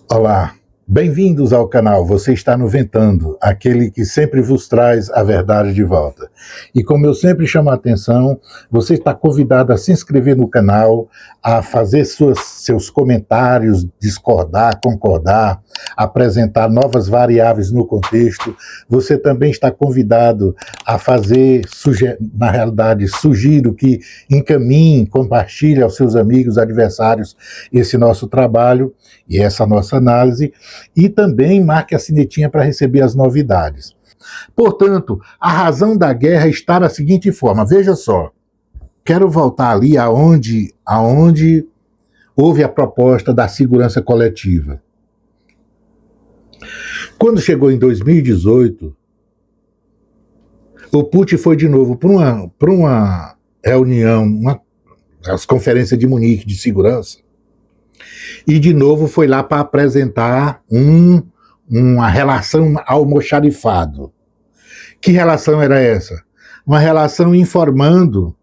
Olá, bem-vindos ao canal Você Está no Ventando, aquele que sempre vos traz a verdade de volta. E como eu sempre chamo a atenção, você está convidado a se inscrever no canal, a fazer seus comentários, discordar, concordar, apresentar novas variáveis no contexto. Você também está convidado a fazer, na realidade, sugiro que encaminhe, compartilhe aos seus amigos, adversários, esse nosso trabalho e essa nossa análise, e também marque a sinetinha para receber as novidades. Portanto, a razão da guerra está da seguinte forma, veja só, quero voltar ali aonde houve a proposta da segurança coletiva. Quando chegou em 2018, o Putin foi de novo para uma reunião, as conferências de Munique de segurança, e de novo foi lá para apresentar uma relação almoxarifado. Que relação era essa? Uma relação informando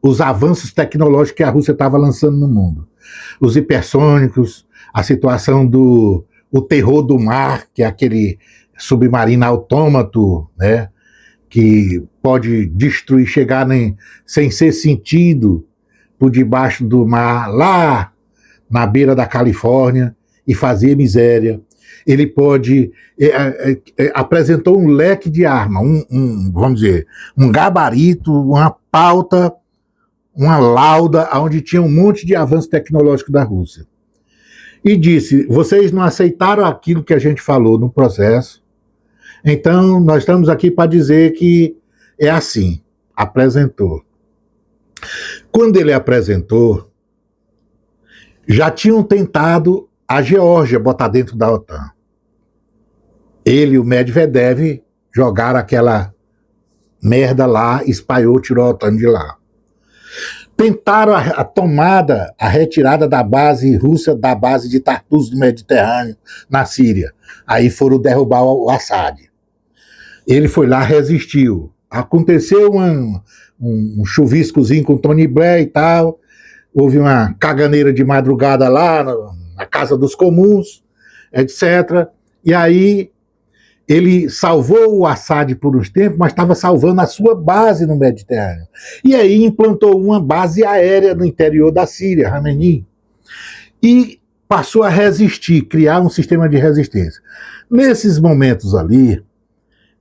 os avanços tecnológicos que a Rússia estava lançando no mundo. Os hipersônicos, a situação do terror do mar, que é aquele submarino autômato, né, que pode destruir, chegar sem ser sentido por debaixo do mar, lá na beira da Califórnia, e fazer miséria. Ele pode... apresentou um leque de arma, vamos dizer, um gabarito, uma pauta, uma lauda, onde tinha um monte de avanço tecnológico da Rússia. E disse, vocês não aceitaram aquilo que a gente falou no processo, então nós estamos aqui para dizer que é assim. Apresentou. Quando ele apresentou, já tinham tentado a Geórgia botar dentro da OTAN. Ele e o Medvedev jogaram aquela merda lá, espalhou, tirou a OTAN de lá. Tentaram a tomada, a retirada da base russa, da base de Tartus do Mediterrâneo, na Síria. Aí foram derrubar o Assad. Ele foi lá, resistiu. Aconteceu um chuviscozinho com Tony Blair e tal. Houve uma caganeira de madrugada lá na Casa dos Comuns, etc. E aí ele salvou o Assad por uns tempos, mas estava salvando a sua base no Mediterrâneo. E aí implantou uma base aérea no interior da Síria, Khamenei, e passou a resistir, criar um sistema de resistência. Nesses momentos ali,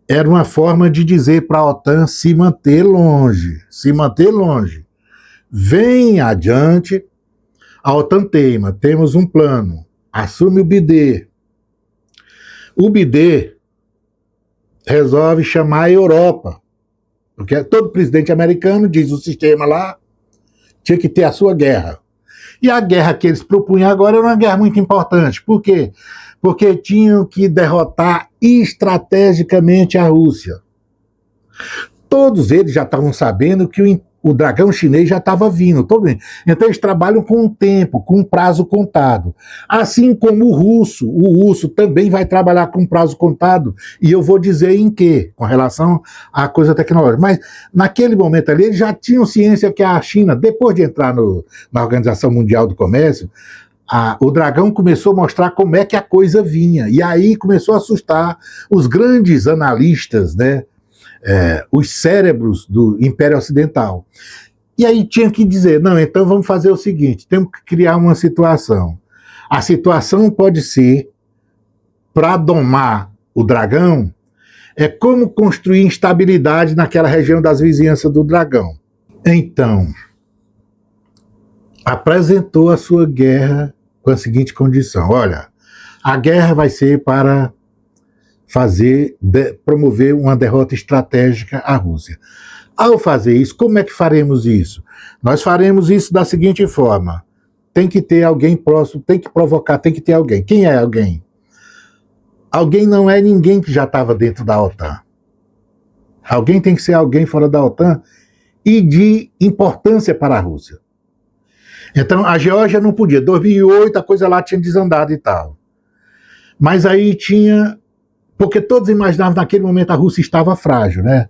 era uma forma de dizer para a OTAN se manter longe, se manter longe. Vem adiante, a OTAN teima, temos um plano, assume o BIDE. O BIDE resolve chamar a Europa, porque todo presidente americano, diz o sistema lá, tinha que ter a sua guerra. E a guerra que eles propunham agora era uma guerra muito importante. Por quê? Porque tinham que derrotar estrategicamente a Rússia. Todos eles já estavam sabendo que o dragão chinês já estava vindo. Então eles trabalham com um tempo, com um prazo contado. Assim como o russo também vai trabalhar com prazo contado, e eu vou dizer em quê, com relação à coisa tecnológica. Mas naquele momento ali, eles já tinham ciência que a China, depois de entrar na Organização Mundial do Comércio, o dragão começou a mostrar como é que a coisa vinha, e aí começou a assustar os grandes analistas, né? Os cérebros do Império Ocidental. E aí tinha que dizer, não, então vamos fazer o seguinte, temos que criar uma situação. A situação pode ser, para domar o dragão, como construir instabilidade naquela região das vizinhanças do dragão. Então, apresentou a sua guerra com a seguinte condição, olha, a guerra vai ser para promover uma derrota estratégica à Rússia. Ao fazer isso, como é que faremos isso? Nós faremos isso da seguinte forma, tem que ter alguém próximo, tem que provocar, tem que ter alguém. Quem é alguém? Alguém não é ninguém que já estava dentro da OTAN. Alguém tem que ser alguém fora da OTAN e de importância para a Rússia. Então, a Geórgia não podia. Em 2008, a coisa lá tinha desandado e tal. Mas aí tinha... Porque todos imaginavam que naquele momento a Rússia estava frágil, né?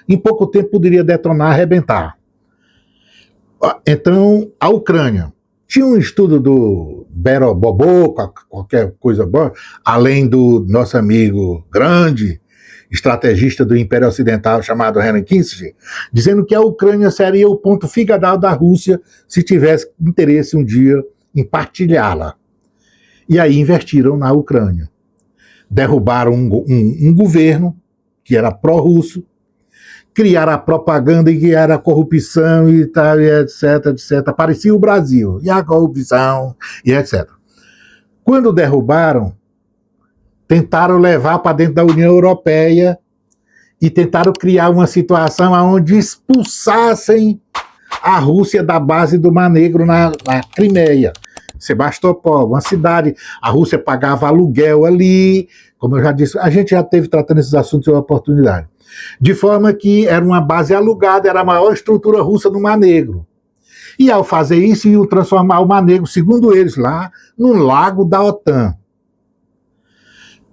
Em pouco tempo poderia detonar, arrebentar. Então, a Ucrânia. Tinha um estudo do Bero Bobô, qualquer coisa boa, além do nosso amigo grande, estrategista do Império Ocidental, chamado Henry Kissinger, dizendo que a Ucrânia seria o ponto figadal da Rússia se tivesse interesse um dia em partilhá-la. E aí investiram na Ucrânia. Derrubaram um governo que era pró-russo, criaram a propaganda e criaram a corrupção e tal, e etc, etc. Parecia o Brasil, e a corrupção, e etc. Quando derrubaram, tentaram levar para dentro da União Europeia e tentaram criar uma situação onde expulsassem a Rússia da base do Mar Negro na Crimeia. Sebastopol, uma cidade, a Rússia pagava aluguel ali, como eu já disse, a gente já esteve tratando esses assuntos em oportunidade. De forma que era uma base alugada, era a maior estrutura russa no Mar Negro. E ao fazer isso, iam transformar o Mar Negro, segundo eles lá, num lago da OTAN.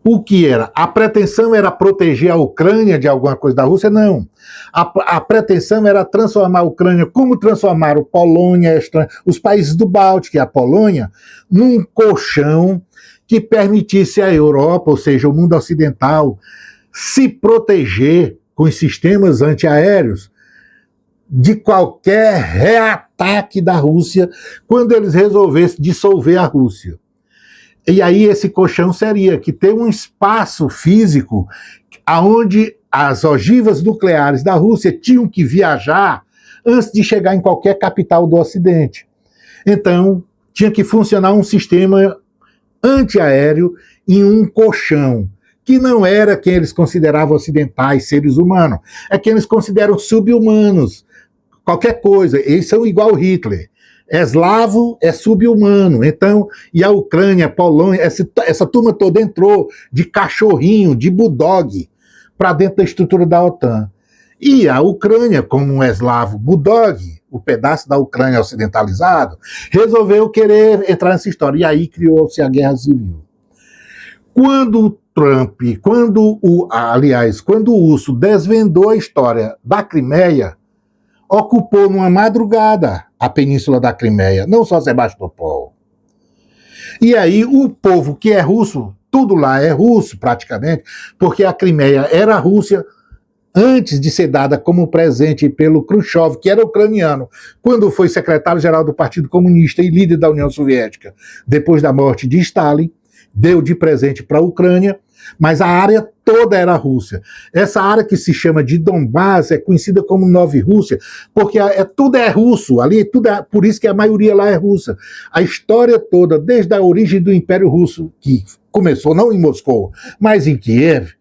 O que era? A pretensão era proteger a Ucrânia de alguma coisa da Rússia? Não. A pretensão era transformar a Ucrânia, como transformaram Polônia, os países do Báltico e a Polônia, num colchão que permitisse à Europa, ou seja, o mundo ocidental, se proteger com os sistemas antiaéreos de qualquer reataque da Rússia quando eles resolvessem dissolver a Rússia. E aí esse colchão seria que ter um espaço físico aonde as ogivas nucleares da Rússia tinham que viajar antes de chegar em qualquer capital do Ocidente. Então, tinha que funcionar um sistema antiaéreo em um colchão, que não era quem eles consideravam ocidentais, seres humanos, é quem eles consideram sub-humanos, qualquer coisa, eles são igual Hitler. Eslavo é sub-humano, então, e a Ucrânia, a Polônia, essa turma toda entrou de cachorrinho, de bulldog, para dentro da estrutura da OTAN. E a Ucrânia, como um eslavo bulldog, o pedaço da Ucrânia ocidentalizado, resolveu querer entrar nessa história, e aí criou-se a Guerra Civil. Quando o Trump, quando o Urso desvendou a história da Crimeia, ocupou numa madrugada a península da Crimeia, não só Sebastopol. E aí o povo que é russo, tudo lá é russo praticamente, porque a Crimeia era a Rússia antes de ser dada como presente pelo Khrushchev, que era ucraniano, quando foi secretário-geral do Partido Comunista e líder da União Soviética, depois da morte de Stalin, deu de presente para a Ucrânia, mas a área toda era Rússia. Essa área que se chama de Donbás é conhecida como Nova Rússia, porque tudo é russo, ali tudo é, por isso que a maioria lá é russa. A história toda, desde a origem do Império Russo, que começou não em Moscou, mas em Kiev,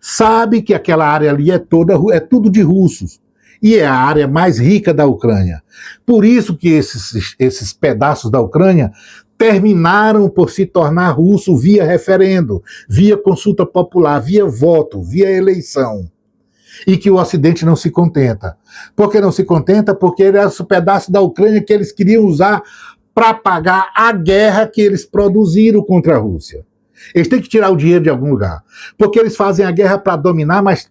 sabe que aquela área ali é tudo de russos. E é a área mais rica da Ucrânia. Por isso que esses pedaços da Ucrânia terminaram por se tornar russo via referendo, via consulta popular, via voto, via eleição. E que o Ocidente não se contenta. Por que não se contenta? Porque era esse pedaço da Ucrânia que eles queriam usar para pagar a guerra que eles produziram contra a Rússia. Eles têm que tirar o dinheiro de algum lugar. Porque eles fazem a guerra para dominar, mas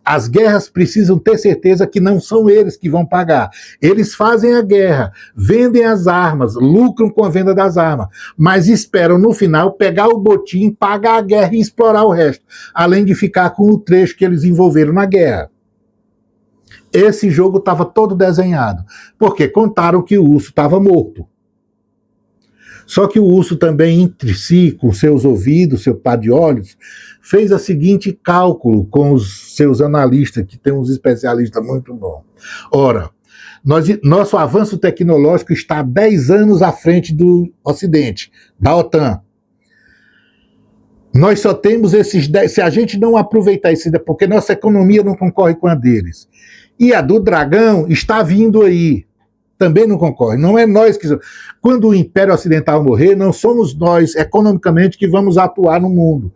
as guerras precisam ter certeza que não são eles que vão pagar. Eles fazem a guerra, vendem as armas, lucram com a venda das armas, mas esperam no final pegar o botim, pagar a guerra e explorar o resto, além de ficar com o trecho que eles envolveram na guerra. Esse jogo estava todo desenhado, porque contaram que o urso estava morto. Só que o urso também, entre si, com seus ouvidos, seu par de olhos, fez o seguinte cálculo com os seus analistas, que tem uns especialistas muito bons. Ora, nosso avanço tecnológico está 10 anos à frente do Ocidente, da OTAN. Nós só temos esses 10, se a gente não aproveitar esses 10, porque nossa economia não concorre com a deles. E a do dragão está vindo aí. Também não concorre. Não é nós que... Quando o Império Ocidental morrer, não somos nós, economicamente, que vamos atuar no mundo.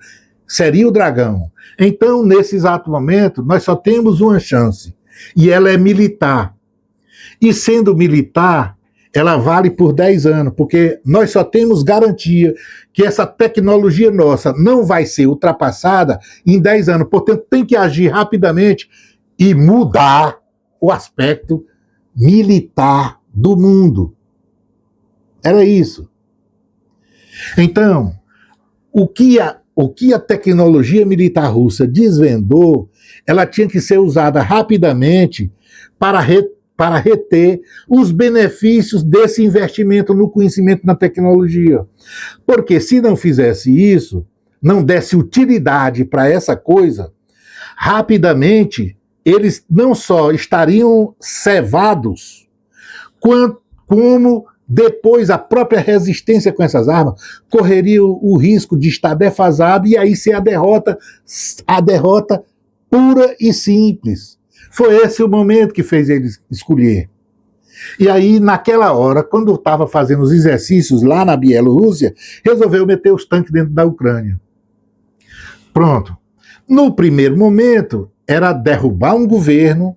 seria o dragão. Então, nesse exato momento, nós só temos uma chance, e ela é militar. E sendo militar, ela vale por 10 anos, porque nós só temos garantia que essa tecnologia nossa não vai ser ultrapassada em 10 anos. Portanto, tem que agir rapidamente e mudar o aspecto militar do mundo. Era isso. Então, o que a tecnologia militar russa desvendou, ela tinha que ser usada rapidamente para reter os benefícios desse investimento no conhecimento, na tecnologia. Porque se não fizesse isso, não desse utilidade para essa coisa, rapidamente eles não só estariam cevados, como depois a própria resistência com essas armas correria o risco de estar defasada e aí ser a derrota pura e simples. Foi esse o momento que fez eles escolher. E aí, naquela hora, quando estava fazendo os exercícios lá na Bielorrússia, resolveu meter os tanques dentro da Ucrânia. Pronto. No primeiro momento, era derrubar um governo,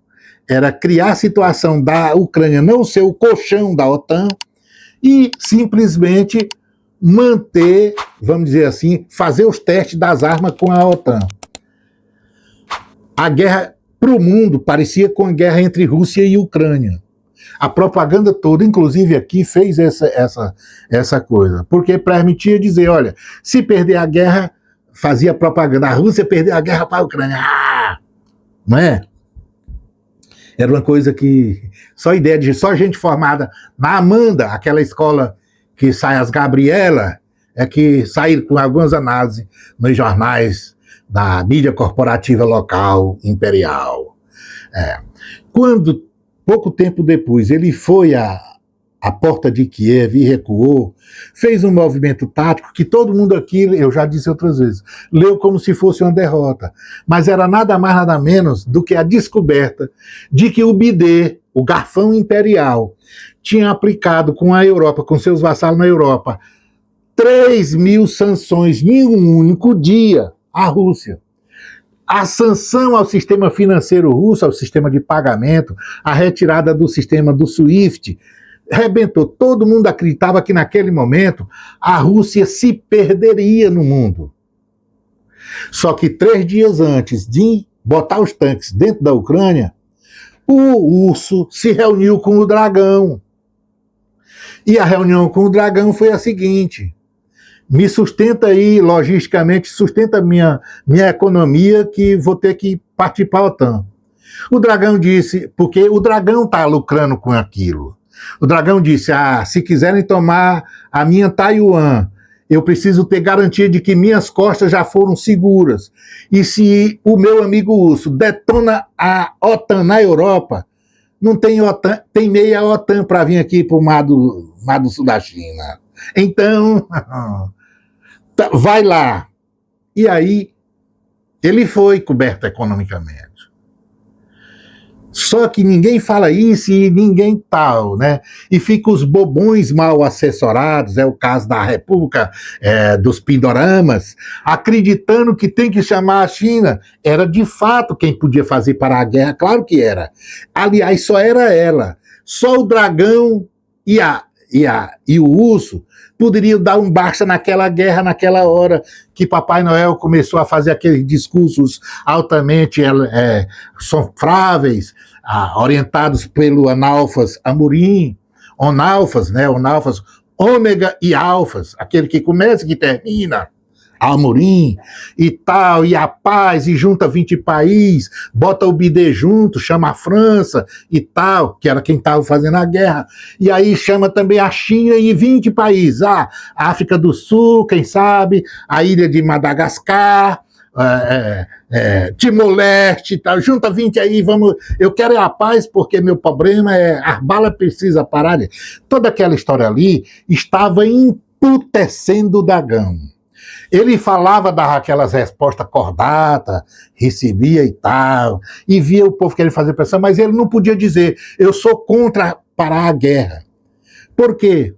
era criar a situação da Ucrânia não ser o colchão da OTAN e simplesmente manter, vamos dizer assim, fazer os testes das armas com a OTAN. A guerra para o mundo parecia com a guerra entre Rússia e Ucrânia. A propaganda toda, inclusive aqui, fez essa coisa, porque permitia dizer, olha, se perder a guerra, fazia propaganda, a Rússia perdeu a guerra para a Ucrânia. Não é? Era uma coisa que, só gente formada na Amanda, aquela escola que sai as Gabriela, é que saíram com algumas análises nos jornais da mídia corporativa local imperial. Quando, pouco tempo depois, ele foi à porta de Kiev e recuou, fez um movimento tático que todo mundo aqui, eu já disse outras vezes, leu como se fosse uma derrota. Mas era nada mais, nada menos do que a descoberta de que o bidê, o garfão imperial, tinha aplicado com a Europa, com seus vassalos na Europa, 3.000 sanções em um único dia à Rússia. A sanção ao sistema financeiro russo, ao sistema de pagamento, a retirada do sistema do SWIFT, rebentou. Todo mundo acreditava que naquele momento a Rússia se perderia no mundo. Só que 3 dias antes de botar os tanques dentro da Ucrânia, o urso se reuniu com o dragão. E a reunião com o dragão foi a seguinte: me sustenta aí, logisticamente, sustenta minha economia, que vou ter que partir para a OTAN. O dragão disse, porque o dragão está lucrando com aquilo. O dragão disse, se quiserem tomar a minha Taiwan, eu preciso ter garantia de que minhas costas já foram seguras. E se o meu amigo urso detona a OTAN na Europa, não tem OTAN, tem meia OTAN para vir aqui para o mar do sul da China. Então, vai lá. E aí, ele foi coberto economicamente. Só que ninguém fala isso e ninguém tal, né? E fica os bobões mal assessorados, é o caso da República dos Pindoramas, acreditando que tem que chamar a China. Era de fato quem podia fazer parar a guerra, claro que era. Aliás, só era ela. Só o dragão e o urso poderiam dar um basta naquela guerra, naquela hora que Papai Noel começou a fazer aqueles discursos altamente sofráveis, orientados pelo Analfas Amorim, Onalfas, ômega e alfas, aquele que começa e que termina, Amorim e tal, e a paz, e junta 20 países, bota o bidê junto, chama a França e tal, que era quem estava fazendo a guerra, e aí chama também a China e 20 países, a África do Sul, quem sabe, a ilha de Madagascar, Timor-Leste, tal, junta 20 aí, vamos, eu quero a paz porque meu problema é, a bala precisa parar, toda aquela história ali estava emputecendo o dragão. Ele falava, dava aquelas respostas cordatas, recebia e tal, e via o povo querendo fazer pressão, mas ele não podia dizer, eu sou contra parar a guerra. Por quê?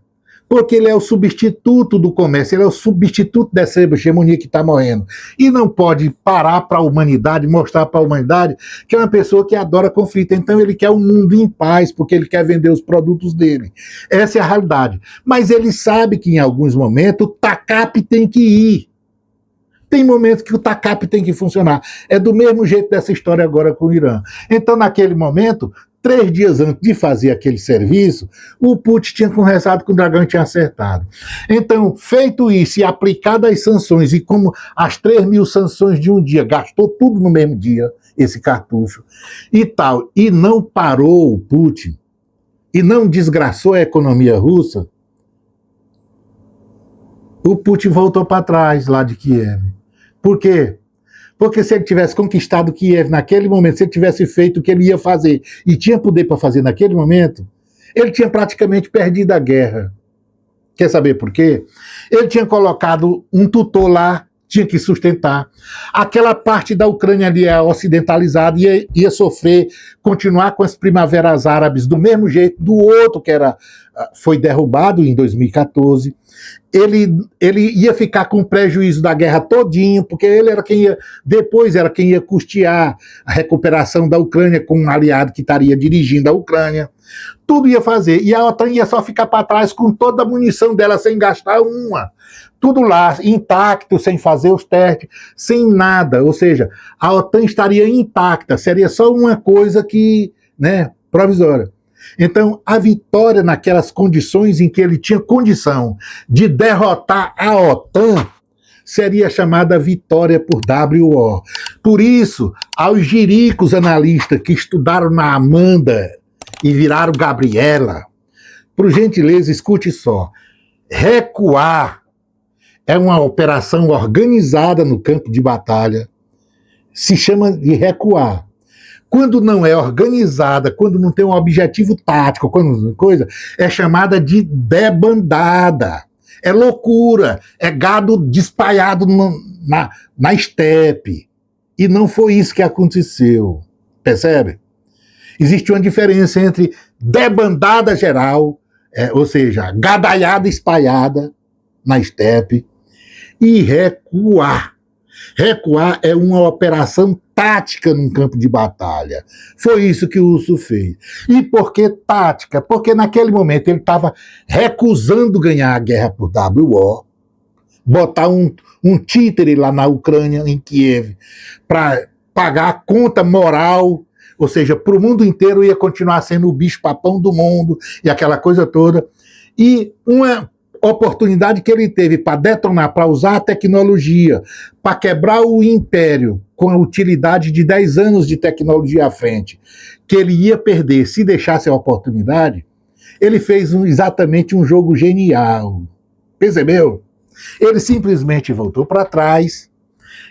porque ele é o substituto do comércio, ele é o substituto dessa hegemonia que está morrendo. E não pode parar para a humanidade, mostrar para a humanidade que é uma pessoa que adora conflito. Então ele quer um mundo em paz, porque ele quer vender os produtos dele. Essa é a realidade. Mas ele sabe que em alguns momentos o TACAP tem que ir. Tem momentos que o TACAP tem que funcionar. É do mesmo jeito dessa história agora com o Irã. Então, naquele momento, 3 dias antes de fazer aquele serviço, o Putin tinha conversado com o Dragão e tinha acertado. Então, feito isso e aplicado as sanções, e como as 3.000 sanções de um dia, gastou tudo no mesmo dia, esse cartucho, e tal, e não parou o Putin, e não desgraçou a economia russa, o Putin voltou para trás lá de Kiev. Por quê? Porque se ele tivesse conquistado Kiev naquele momento, se ele tivesse feito o que ele ia fazer e tinha poder para fazer naquele momento, ele tinha praticamente perdido a guerra. Quer saber por quê? Ele tinha colocado um tutor lá, tinha que sustentar. Aquela parte da Ucrânia ali é ocidentalizada, ia sofrer, continuar com as primaveras árabes do mesmo jeito do outro que foi derrubado em 2014. Ele ia ficar com o prejuízo da guerra todinho, porque ele era quem ia, depois era quem ia custear a recuperação da Ucrânia com um aliado que estaria dirigindo a Ucrânia. Tudo ia fazer, e a OTAN ia só ficar para trás com toda a munição dela sem gastar uma. Tudo lá, intacto, sem fazer os testes, sem nada. Ou seja, a OTAN estaria intacta, seria só uma coisa que, provisória. Então, a vitória naquelas condições em que ele tinha condição de derrotar a OTAN seria chamada vitória por WO. Por isso, aos jiricos analistas que estudaram na Amanda e viraram Gabriela, por gentileza, escute só. Recuar é uma operação organizada no campo de batalha. Se chama de recuar. Quando não é organizada, quando não tem um objetivo tático, é chamada de debandada. É loucura, é gado despaiado na estepe. E não foi isso que aconteceu. Percebe? Existe uma diferença entre debandada geral, ou seja, gadaiada espalhada na estepe, e recuar. Recuar é uma operação tática num campo de batalha. Foi isso que o Urso fez. E por que tática? Porque naquele momento ele estava recusando ganhar a guerra por WO, botar um títere lá na Ucrânia, em Kiev, para pagar a conta moral, ou seja, para o mundo inteiro ia continuar sendo o bicho-papão do mundo e aquela coisa toda. E uma oportunidade que ele teve para detonar, para usar a tecnologia, para quebrar o império com a utilidade de 10 anos de tecnologia à frente, que ele ia perder se deixasse a oportunidade, ele fez exatamente um jogo genial. Percebeu? Ele simplesmente voltou para trás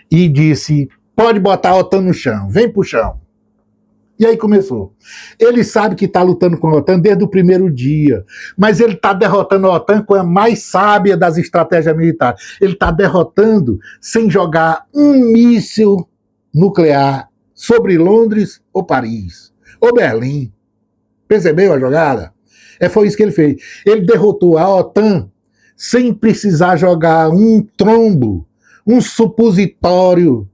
e disse, pode botar a OTAN no chão, vem pro chão. E aí começou. Ele sabe que está lutando com a OTAN desde o primeiro dia, mas ele está derrotando a OTAN com a mais sábia das estratégias militares. Ele está derrotando sem jogar um míssil nuclear sobre Londres ou Paris, ou Berlim. Percebeu a jogada? Foi isso que ele fez. Ele derrotou a OTAN sem precisar jogar um trombo, um supositório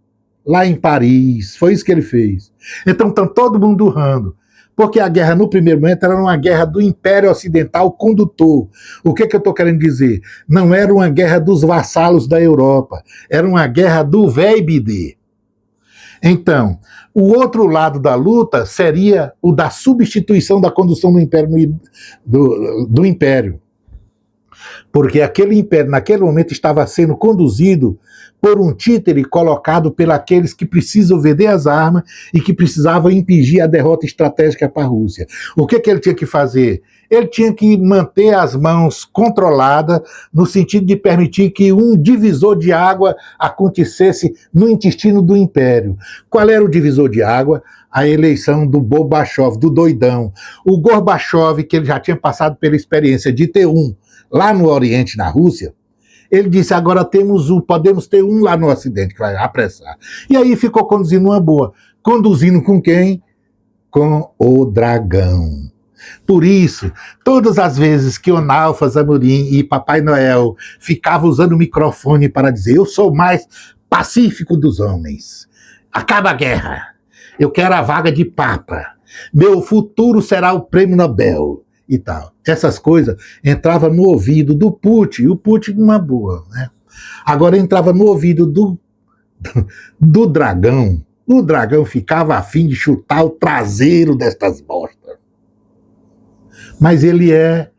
lá em Paris. Foi isso que ele fez. Então está todo mundo urrando. Porque a guerra, no primeiro momento, era uma guerra do Império Ocidental condutor. O que eu estou querendo dizer? Não era uma guerra dos vassalos da Europa. Era uma guerra do VBD. Então, o outro lado da luta seria o da substituição da condução do Império, do Império. Porque aquele império, naquele momento, estava sendo conduzido por um títere colocado pelos que precisam vender as armas e que precisavam impedir a derrota estratégica para a Rússia. O que ele tinha que fazer? Ele tinha que manter as mãos controladas no sentido de permitir que um divisor de água acontecesse no intestino do império. Qual era o divisor de água? A eleição do Gorbachev, do doidão. O Gorbachev, que ele já tinha passado pela experiência de ter lá no Oriente, na Rússia, ele disse, agora podemos ter um lá no Ocidente que vai apressar. E aí ficou conduzindo uma boa. Conduzindo com quem? Com o Dragão. Por isso, todas as vezes que Onalfas Amorim e Papai Noel ficavam usando o microfone para dizer eu sou o mais pacífico dos homens, acaba a guerra, eu quero a vaga de Papa, meu futuro será o prêmio Nobel e tal. Essas coisas entravam no ouvido do Putin, e o Putin numa boa, né? Agora entrava no ouvido do dragão, o dragão ficava a fim de chutar o traseiro destas bostas. Mas ele é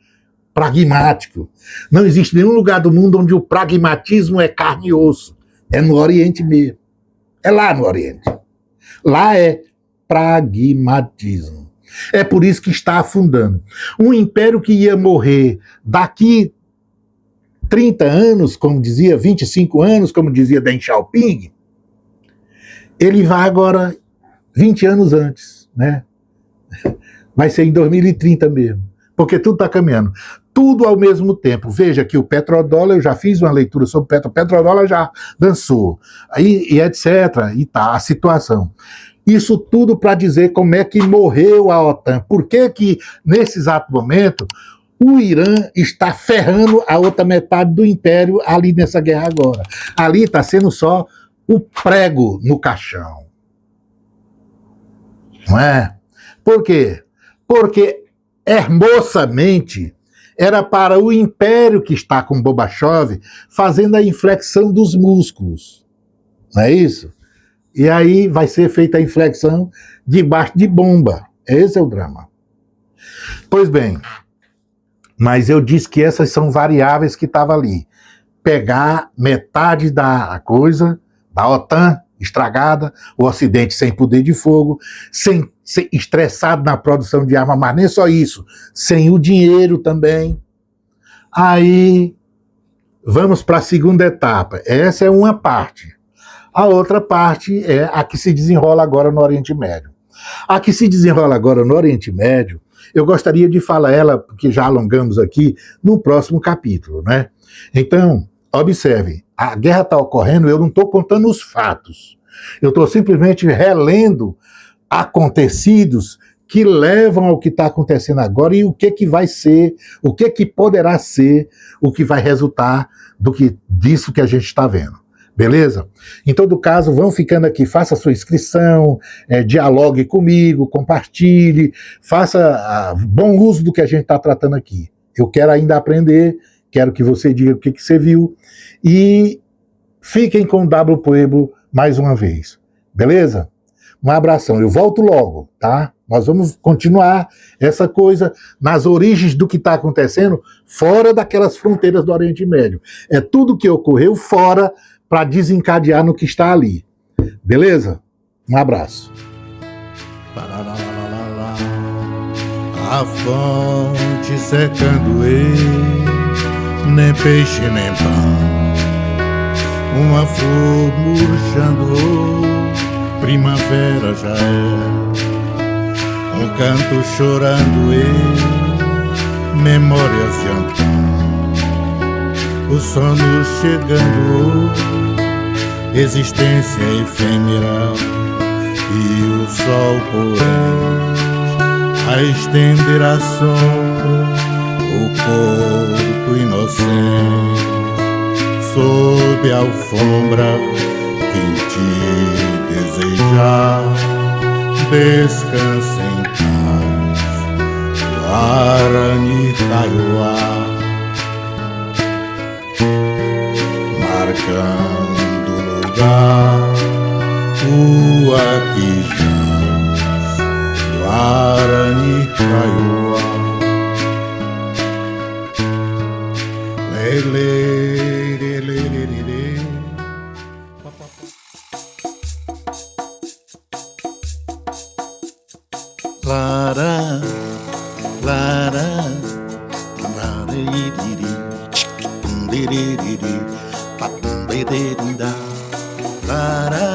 pragmático. Não existe nenhum lugar do mundo onde o pragmatismo é carne e osso. É no Oriente mesmo. É lá no Oriente. Lá é pragmatismo. É por isso que está afundando. Um império que ia morrer daqui 30 anos, como dizia, 25 anos, como dizia Deng Xiaoping, ele vai agora 20 anos antes, né? Vai ser em 2030 mesmo, porque tudo está caminhando. Tudo ao mesmo tempo. Veja que o petrodólar, eu já fiz uma leitura sobre o petrodólar, já dançou, aí, e etc. E tá a situação. Isso tudo para dizer como é que morreu a OTAN. Por que que, nesse exato momento, o Irã está ferrando a outra metade do império ali nessa guerra agora. Ali está sendo só o prego no caixão. Não é? Por quê? Porque hermosamente era para o império que está com Gorbachev fazendo a inflexão dos músculos. Não é isso? E aí vai ser feita a inflexão debaixo de bomba. Esse é o drama. Pois bem, mas eu disse que essas são variáveis que estavam ali. Pegar metade da coisa, da OTAN estragada, o Ocidente sem poder de fogo, sem estressado na produção de armas, mas nem só isso, sem o dinheiro também. Aí vamos para a segunda etapa. Essa é uma parte. A outra parte é a que se desenrola agora no Oriente Médio. A que se desenrola agora no Oriente Médio, eu gostaria de falar ela, porque já alongamos aqui, no próximo capítulo, né? Então, observe, a guerra está ocorrendo, eu não estou contando os fatos. Eu estou simplesmente relendo acontecidos que levam ao que está acontecendo agora e o que vai ser, o que poderá ser, o que vai resultar disso que a gente está vendo. Beleza? Em todo caso, vão ficando aqui, faça a sua inscrição, dialogue comigo, compartilhe, faça bom uso do que a gente está tratando aqui. Eu quero ainda aprender, quero que você diga o que você viu e fiquem com o W Pueblo mais uma vez. Beleza? Um abração. Eu volto logo, tá? Nós vamos continuar essa coisa nas origens do que está acontecendo fora daquelas fronteiras do Oriente Médio. É tudo que ocorreu fora para desencadear no que está ali. Beleza? Um abraço. A fonte secando nem peixe nem pão, uma flor murchando, primavera já é, um canto chorando memórias de Antão, o sono chegando, existência efêmera e o sol porém a estender a sombra, o corpo inocente sob a alfombra, quem te desejar descansa em paz, Guarani Kaiowá, marcando lugar, o aqui jaz, Guarani Kaiowá. Lele, lele, lele, lara, lara, lara, lara,